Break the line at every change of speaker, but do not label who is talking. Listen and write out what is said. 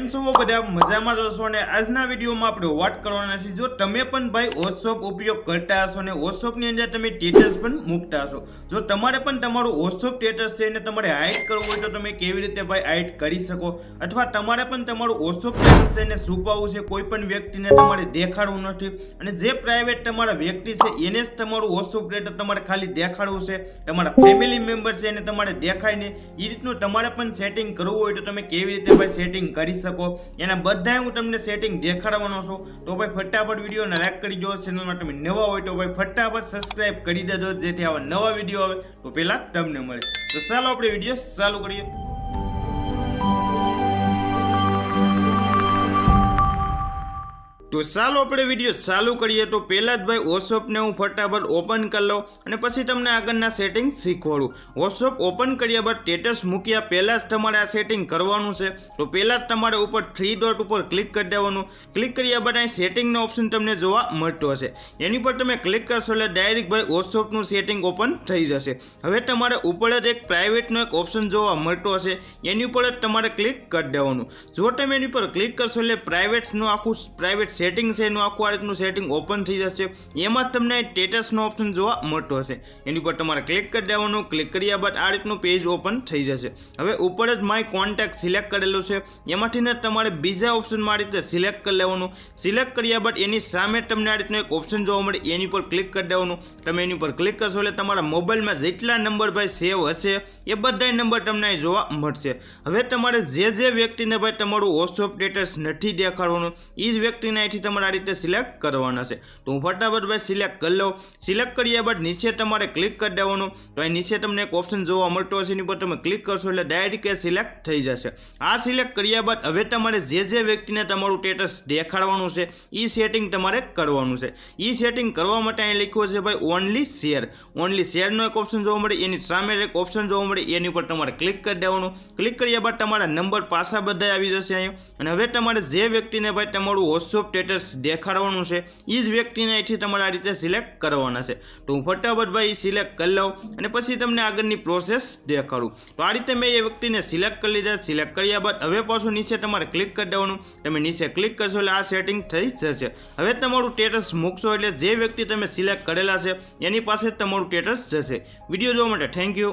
કેમ છો બધા મજામાં જશો અને આજના વિડીયોમાં આપણે વાત કરવાના છે જો તમે પણ ભાઈ વોટ્સઅપ ઉપયોગ કરતા હશો ને વોટ્સઅપની અંદર તમે સ્ટેટસ પણ મૂકતા હશો જો તમારે પણ તમારું વોટ્સઅપ સ્ટેટસ છે ને તમારે હાઇડ કરવું હોય તો તમે કેવી રીતે ભાઈ હાઇડ કરી શકો અથવા તમારે પણ તમારું વોટ્સઅપ સ્ટેટસ છે ને છુપાવવું છે કોઈ પણ વ્યક્તિને તમારે દેખાડવું નથી અને જે પ્રાઇવેટ તમારા વ્યક્તિ છે એને જ તમારું વોટ્સઅપ સ્ટેટસ તમારે ખાલી દેખાડવું છે તમારા ફેમિલી મેમ્બર છે એને તમારે દેખાય ને એ રીતનું તમારે પણ સેટિંગ કરવું હોય તો તમે કેવી રીતે ભાઈ સેટિંગ કરી શકો એના બધા હું તમને સેટિંગ દેખાડવાનો છું તો ભાઈ ફટાફટ વિડીયોને લાઈક કરી દો ચેનલમાં તમે નવા હોય તો ભાઈ ફટાફટ સબસ્ક્રાઇબ કરી દેજો જેથી આવા નવા વિડીયો આવે તો પહેલા તમને મળે તો ચાલો આપણે વિડીયો ચાલુ કરીએ। તો ચાલો આપણે વિડીયો ચાલુ કરીએ તો પહેલા જ ભાઈ વોટ્સઅપને હું ફટાફટ ઓપન કરી લઉં અને પછી તમને આગળના સેટિંગ શીખવાડું। વોટ્સઅપ ઓપન કર્યા બાદ સ્ટેટસ મૂક્યા પહેલાં જ તમારે આ સેટિંગ કરવાનું છે તો પહેલાં જ તમારે ઉપર 3 ડોટ ઉપર ક્લિક કરી દેવાનું। ક્લિક કર્યા બાદ અહીં સેટિંગનો ઓપ્શન તમને જોવા મળતો હશે એની પર તમે ક્લિક કરશો એટલે ડાયરેક્ટ ભાઈ વોટ્સઅપનું સેટિંગ ઓપન થઈ જશે। હવે તમારે ઉપર જ એક પ્રાઇવેટનો એક ઓપ્શન જોવા મળતો હશે એની ઉપર જ તમારે ક્લિક કરી દેવાનું। જો તમે એની પર ક્લિક કરશો એટલે પ્રાઇવેટનું આખું પ્રાઇવેટ સેટિંગ છે એનું આખું આ રીતનું સેટિંગ ઓપન થઈ જશે એમાં તમને સ્ટેટસનો ઓપ્શન જોવા મળતો હશે એની પર તમારે ક્લિક કરી દેવાનું। ક્લિક કર્યા બાદ આ રીતનું પેજ ઓપન થઈ જશે। હવે ઉપર જ માય કોન્ટેક્ટ સિલેક્ટ કરેલું છે એમાંથી ને તમારે બીજા ઓપ્શનમાં આ રીતે સિલેક્ટ કરી લેવાનું। સિલેક્ટ કર્યા બાદ એની સામે તમને આ રીતનું એક ઓપ્શન જોવા મળે એની પર ક્લિક કરી દેવાનું। તમે એની પર ક્લિક કરશો એટલે તમારા મોબાઈલમાં જેટલા નંબર ભાઈ સેવ હશે એ બધા નંબર તમને અહીં જોવા મળશે। હવે તમારે જે વ્યક્તિને ભાઈ તમારું વોટ્સઅપ સ્ટેટસ નથી દેખાડવાનું એ જ વ્યક્તિને અહીંથી તમારે આ રીતે સિલેક્ટ કરવાના છે તો હું ફટાફટ ભાઈ સિલેક્ટ કરી લઉં। સિલેક્ટ કર્યા બાદ નીચે તમારે ક્લિક કરી દેવાનું તો અહીં નીચે તમને એક ઓપ્શન જોવા મળતો હશે એની પર તમે ક્લિક કરશો એટલે ડાયરેક્ટ સિલેક્ટ થઈ જશે। આ સિલેક્ટ કર્યા બાદ હવે તમારે જે વ્યક્તિને તમારું સ્ટેટસ દેખાડવાનું છે એ સેટિંગ તમારે કરવાનું છે। એ સેટિંગ કરવા માટે અહીં લખ્યું છે ભાઈ ઓનલી શેરનો એક ઓપ્શન જોવા મળે એની સામે એક ઓપ્શન જોવા મળે એની પર તમારે ક્લિક કરી દેવાનું। ક્લિક કર્યા બાદ તમારા નંબર પાછા બધા આવી જશે અહીંયા અને હવે તમારે જે વ્યક્તિને ભાઈ તમારું વોટ્સઅપ સ્ટેટસ દેખાડવાનું છે એ જ વ્યક્તિને અહીંથી તમારે આ રીતે સિલેક્ટ કરવાના છે તો હું ફટાફટ ભાઈ સિલેક્ટ કરી લઉં અને પછી તમને આગળની પ્રોસેસ દેખાડું। તો આ રીતે મેં એ વ્યક્તિને સિલેક્ટ કરી લીધા। સિલેક્ટ કર્યા બાદ હવે પાછું નીચે તમારે ક્લિક કરી દેવાનું। તમે નીચે ક્લિક કરશો એટલે આ સેટિંગ થઈ જશે। હવે તમારું સ્ટેટસ મૂકશો એટલે જે વ્યક્તિ તમે સિલેક્ટ કરેલા છે એની પાસે જ તમારું સ્ટેટસ જશે। વિડીયો જોવા માટે થેન્ક યુ।